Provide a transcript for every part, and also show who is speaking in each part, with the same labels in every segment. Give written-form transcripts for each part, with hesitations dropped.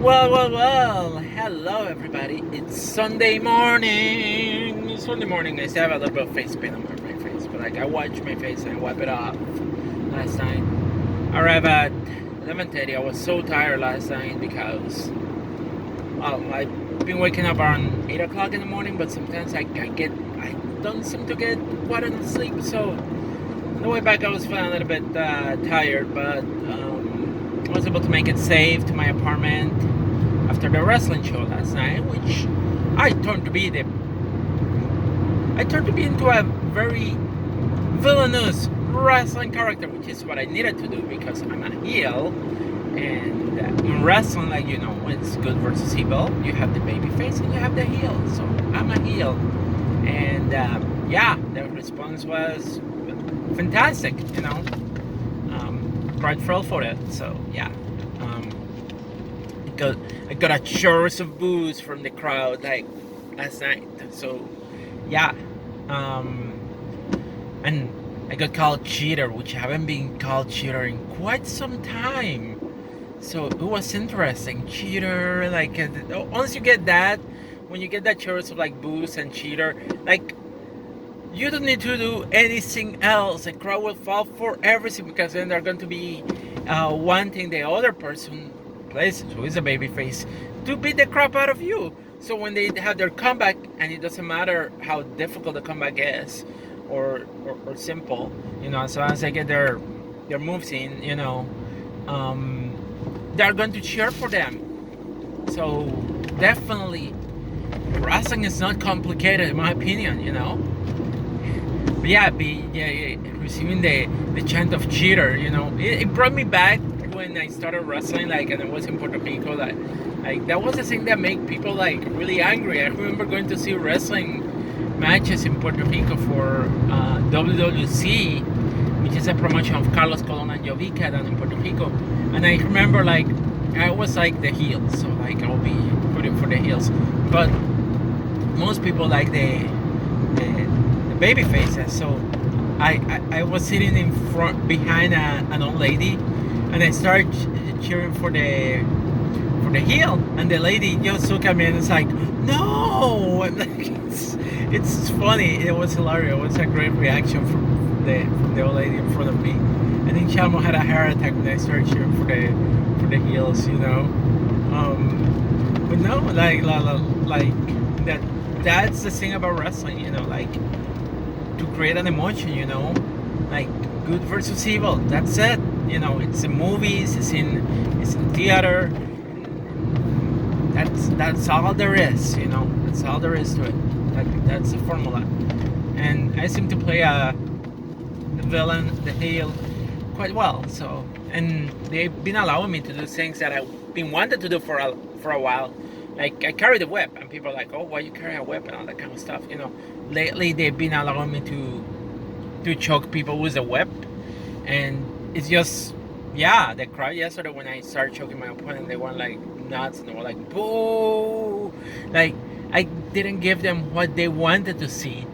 Speaker 1: Well. Hello, everybody. It's Sunday morning. Sunday morning. I still have a little bit of face paint on my face, but I wash my face and I wipe it off. Last night, I arrived at 11:30. I was so tired last night because, I've been waking up around 8 o'clock in the morning, but sometimes I don't seem to get quite enough sleep. So on the way back, I was feeling a little bit tired, but I was able to make it safe to my apartment after the wrestling show last night, which I turned to be into a very villainous wrestling character, which is what I needed to do because I'm a heel. And in wrestling, it's good versus evil. You have the baby face and you have the heel. So I'm a heel, and the response was fantastic. Grateful for it. So yeah, I got a chorus of boos from the crowd like last night. So yeah, and I got called cheater, which I haven't been called cheater in quite some time. So it was interesting. Cheater, once you get that, when you get that chorus of boos and cheater, you don't need to do anything else. The crowd will fall for everything because then they're going to be wanting the other person, who is a babyface, to beat the crap out of you. So when they have their comeback, and it doesn't matter how difficult the comeback is, or simple, as long as they get their moves in, they're going to cheer for them. So definitely, wrestling is not complicated, in my opinion. But receiving the chant of cheater, it brought me back when I started wrestling, and I was in Puerto Rico. That was the thing that made people really angry. I remember going to see wrestling matches in Puerto Rico for WWC, which is a promotion of Carlos Colon and Jovica down in Puerto Rico. And I remember I was the heels, so I'll be rooting for the heels. But most people like the baby faces. So I was sitting in front behind an old lady, and I started cheering for the heel, and the lady just looked at me and it's no. It's funny. It was hilarious. It was a great reaction from the old lady in front of me. I think Chalmo had a heart attack when I started cheering for the heels. But no, that's the thing about wrestling. To create an emotion, good versus evil. That's it. It's in movies, it's in theater. That's all there is. That's all there is to it. That's the formula. And I seem to play the villain, the heel, quite well. So, and they've been allowing me to do things that I've been wanted to do for a while. I carry the whip, and people are oh, why you carry a whip and all that kind of stuff. Lately they've been allowing me to choke people with a whip, and it's just the crowd yesterday when I started choking my opponent, they went nuts, and they were boo. I didn't give them what they wanted to see,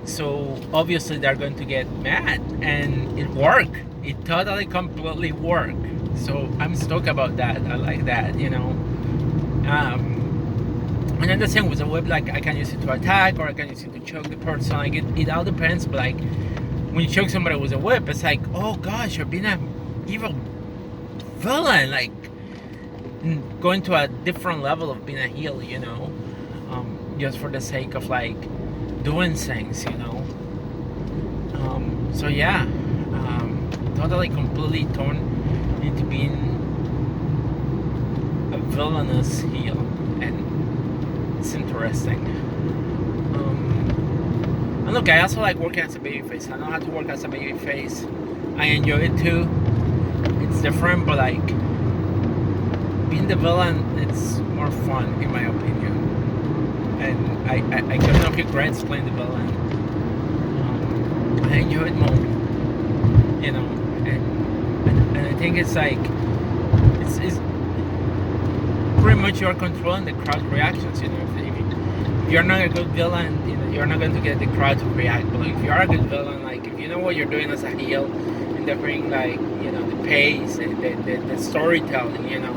Speaker 1: so obviously they're going to get mad, and it worked. It totally completely worked. So I'm stoked about that. I like that. And then the same with the whip, I can use it to attack, or I can use it to choke the person. It all depends. But when you choke somebody with a whip, it's oh gosh, you're being an evil villain. Going to a different level of being a heel. Just for the sake of doing things. So yeah, totally completely torn into being a villainous heel, and it's interesting. And look, I also like working as a babyface. I know how to work as a babyface. I enjoy it too. It's different, but being the villain, it's more fun in my opinion. And I don't know if you grants playing the villain. I enjoy it more. And I think it's it's pretty much you're controlling the crowd reactions. If you're not a good villain, you're not going to get the crowd to react. But if you are a good villain, if you know what you're doing as a heel, in the ring, like, you know, the pace, the storytelling, you know,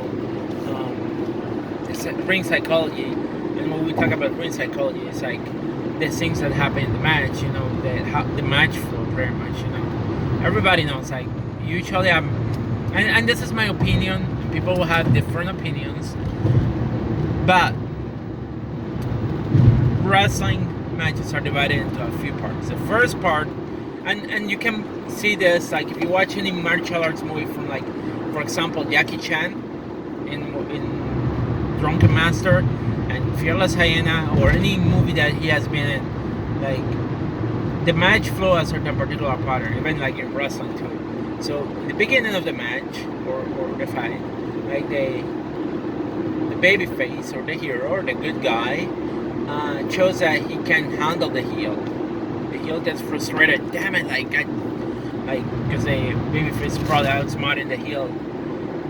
Speaker 1: ring psychology. And when we talk about ring psychology, it's like the things that happen in the match, you know, the match flow, pretty much, you know. Everybody knows, like, usually and this is my opinion. People will have different opinions, but wrestling matches are divided into a few parts. The first part, and you can see this, like, if you watch any martial arts movie from, like, for example, Jackie Chan in Drunken Master and Fearless Hyena, or any movie that he has been in, like, the match flow has a certain particular pattern, even like in wrestling too. So in the beginning of the match or the fight, like the baby face or the hero or the good guy shows that he can handle the heel. The heel gets frustrated. Damn it! Like because the baby face is probably outsmarting the heel,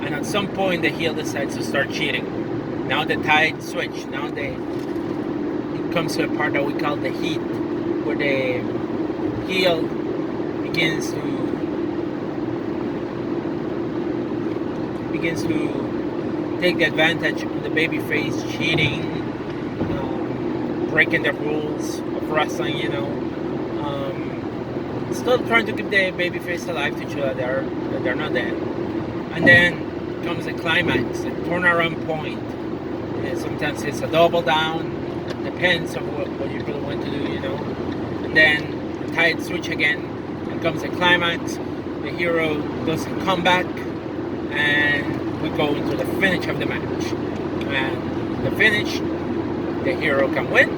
Speaker 1: and at some point the heel decides to start cheating. Now the tide switch. Now it comes to a part that we call the heat, where the heel begins to take the advantage of the babyface cheating, breaking the rules of wrestling, you know, still trying to keep the babyface alive to show that they're not dead. And then comes the climax, the turnaround point. And sometimes it's a double down, depends on what you really want to do, you know. And then the tide switch again, and comes the climax. The hero does a comeback, and we go into the finish of the match. And the finish, the hero can win,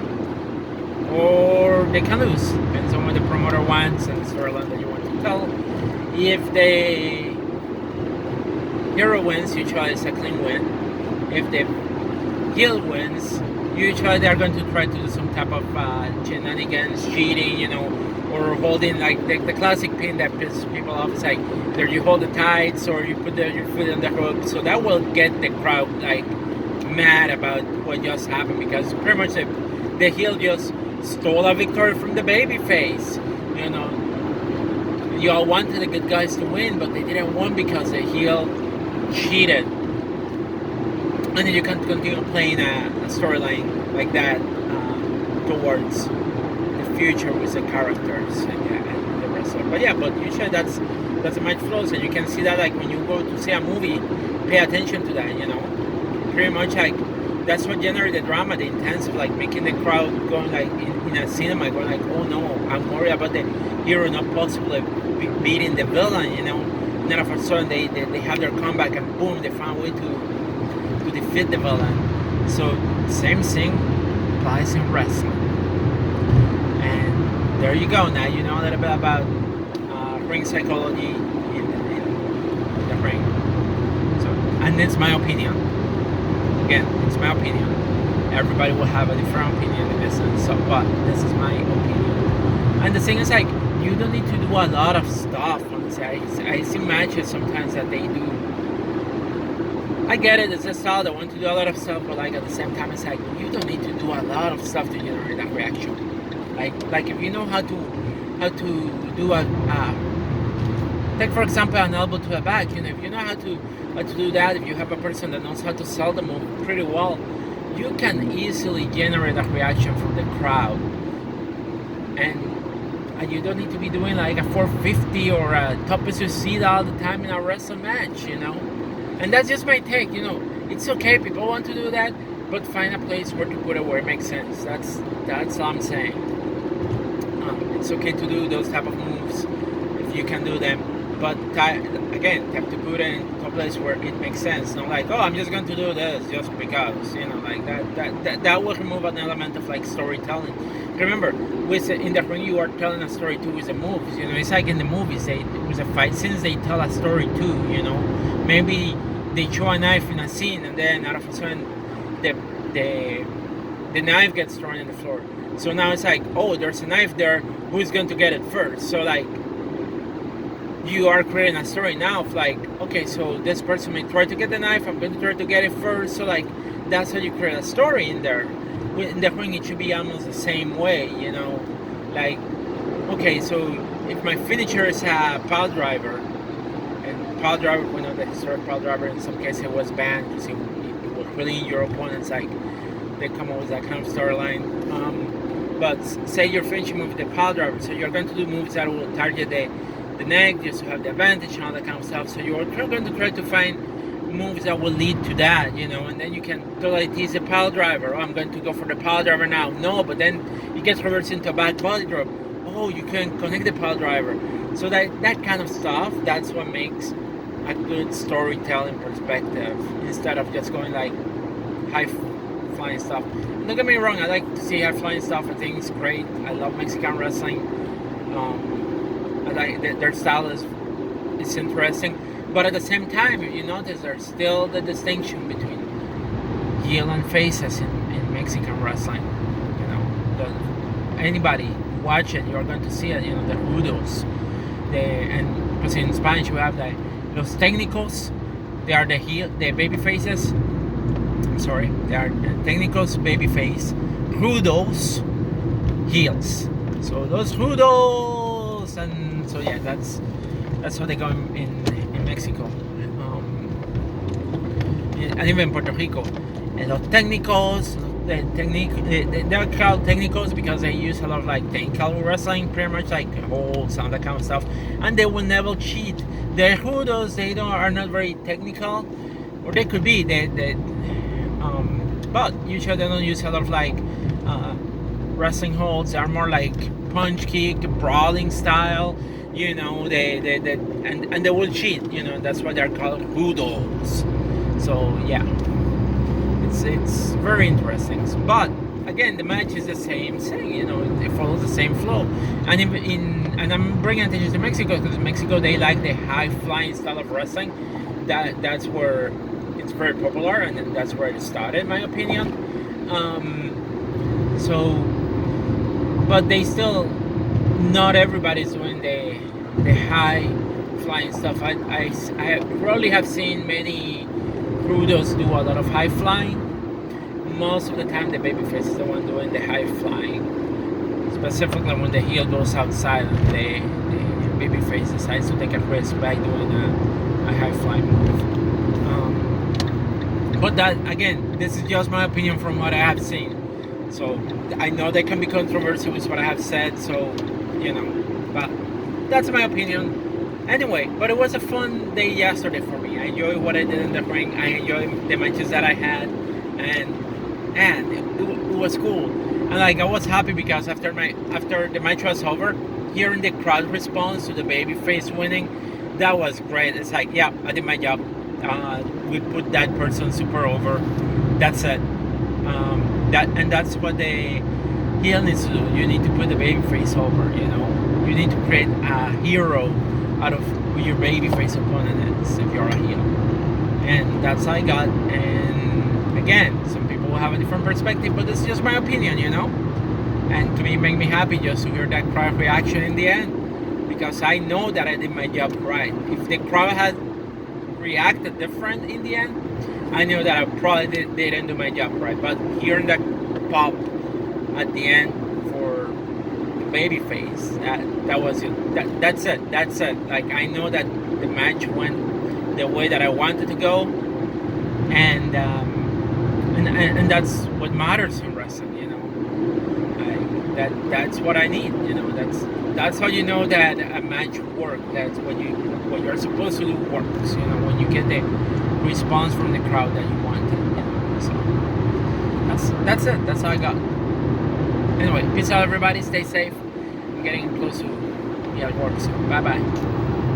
Speaker 1: or they can lose. Depends on what the promoter wants and the storyline that you want to tell. If the hero wins, usually it's a clean win. If the heel wins, usually they're going to try to do some type of shenanigans, cheating, you know, or holding, like the classic pin that pisses people off. It's like either you hold the tights or you put your foot on the hook. So that will get the crowd like mad about what just happened, because pretty much the heel just stole a victory from the baby face. You know, you all wanted the good guys to win, but they didn't win because the heel cheated. And then you can continue playing a storyline like that towards the future with the characters and the wrestler. But usually that's the match flows, and you can see that, like, when you go to see a movie, pay attention to that, you know. Pretty much, like, that's what generates the drama, the intense of, like, making the crowd going, like, in a cinema, going like, oh no, I'm worried about the hero not possibly beating the villain, you know. And then all of a sudden they have their comeback, and boom, they found a way to defeat the villain. So same thing applies in wrestling. And there you go. Now you know a little bit about ring psychology in the ring. So, and it's my opinion. Again, it's my opinion. Everybody will have a different opinion in this sense, but this is my opinion. And the thing is, like, you don't need to do a lot of stuff. Honestly, I see matches sometimes that they do. I get it, it's a style that want to do a lot of stuff, but, like, at the same time, it's like, you don't need to do a lot of stuff to generate that reaction. Like if you know how to do take for example an elbow to a back, you know, if you know how to do that, if you have a person that knows how to sell the move pretty well, you can easily generate a reaction from the crowd. And you don't need to be doing like a 450 or a topless you see all the time in a wrestling match, you know. And that's just my take, you know. It's okay, people want to do that, but find a place where to put it where it makes sense. That's all I'm saying. It's okay to do those type of moves if you can do them, but again, have to put it in a place where it makes sense. Not like, oh, I'm just going to do this just because, you know, like that will remove an element of, like, storytelling. Remember, in the ring you are telling a story too with the moves. You know, it's like in the movies, with the fight scenes they tell a story too. You know, maybe they show a knife in a scene, and then out of a sudden the knife gets thrown in the floor. So now it's like, oh, there's a knife there. Who's going to get it first? So, like, you are creating a story now of, like, okay, so this person may try to get the knife. I'm going to try to get it first. So, like, that's how you create a story in there. In the ring, it should be almost the same way, you know. Like, okay, so if my finisher is a pile driver, and pile driver, we know the historic pile driver in some cases it was banned because it was really in your opponent's like they come up with that kind of storyline. But say you're finishing move with the pile driver, so you're going to do moves that will target the neck just to have the advantage and all that kind of stuff. So you're going to try to find moves that will lead to that, you know, and then you can totally tease the pile driver. Oh, I'm going to go for the pile driver now. No, but then it gets reversed into a back body drop. Oh, you can connect the pile driver. So that kind of stuff, that's what makes a good storytelling perspective instead of just going like high flying stuff. And don't get me wrong, I like to see high flying stuff. I think it's great. I love Mexican wrestling. I like their style is interesting. But at the same time, if you notice, there's still the distinction between heel and faces in Mexican wrestling. You know, anybody watch it, you're going to see it. You know, the rudos, and because in Spanish we have the los tecnicos. They are the baby faces. I'm sorry, they are the tecnicos, baby face. Rudos, heels. So those rudos, and so yeah, that's how they go in Mexico, and even Puerto Rico. And los técnicos, they're called técnicos because they use a lot of like technical wrestling, pretty much like holds and that kind of stuff, and they will never cheat. The rudos, they are not very technical, or they could be. But usually they don't use a lot of like wrestling holds. They are more like punch kick, brawling style. You know, they will cheat. You know, that's why they're called rudos. So yeah, it's very interesting. But again, the match is the same thing. You know, it follows the same flow. And and I'm bringing attention to Mexico because in Mexico they like the high flying style of wrestling. That's where it's very popular, and that's where it started, in my opinion. But they still. Not everybody's doing the high flying stuff. I rarely have seen many rudos do a lot of high flying. Most of the time the babyface is the one doing the high flying. Specifically when the heel goes outside and the babyface decides to take a risk by doing a high flying move. But that, again, this is just my opinion from what I have seen. So I know they can be controversial with what I have said, so you know, but that's my opinion. Anyway, but it was a fun day yesterday for me. I enjoyed what I did in the ring. I enjoyed the matches that I had, and it was cool. And like I was happy because after the match was over, hearing the crowd response to the babyface winning, that was great. It's like, yeah, I did my job. We put that person super over. That's it. That's what the heel needs to do. You need to put the babyface over. You know, you need to create a hero out of who your babyface opponent is if you're a heel. And that's how I got. And again, some people will have a different perspective, but it's just my opinion, you know. And to me, it made me happy just to hear that crowd reaction in the end, because I know that I did my job right. If the crowd had reacted different in the end, I knew that I probably didn't do my job right. But hearing that pop at the end for the babyface, that was it. That's it. Like, I know that the match went the way that I wanted to go, and that's what matters in wrestling. You know, that's what I need. You know, that's how you know that a match worked. That's what you're supposed to do works. You know, when you get the response from the crowd that you wanted. You know? So that's it. That's all I got. Anyway, peace out, everybody. Stay safe. I'm getting close to work, so bye bye.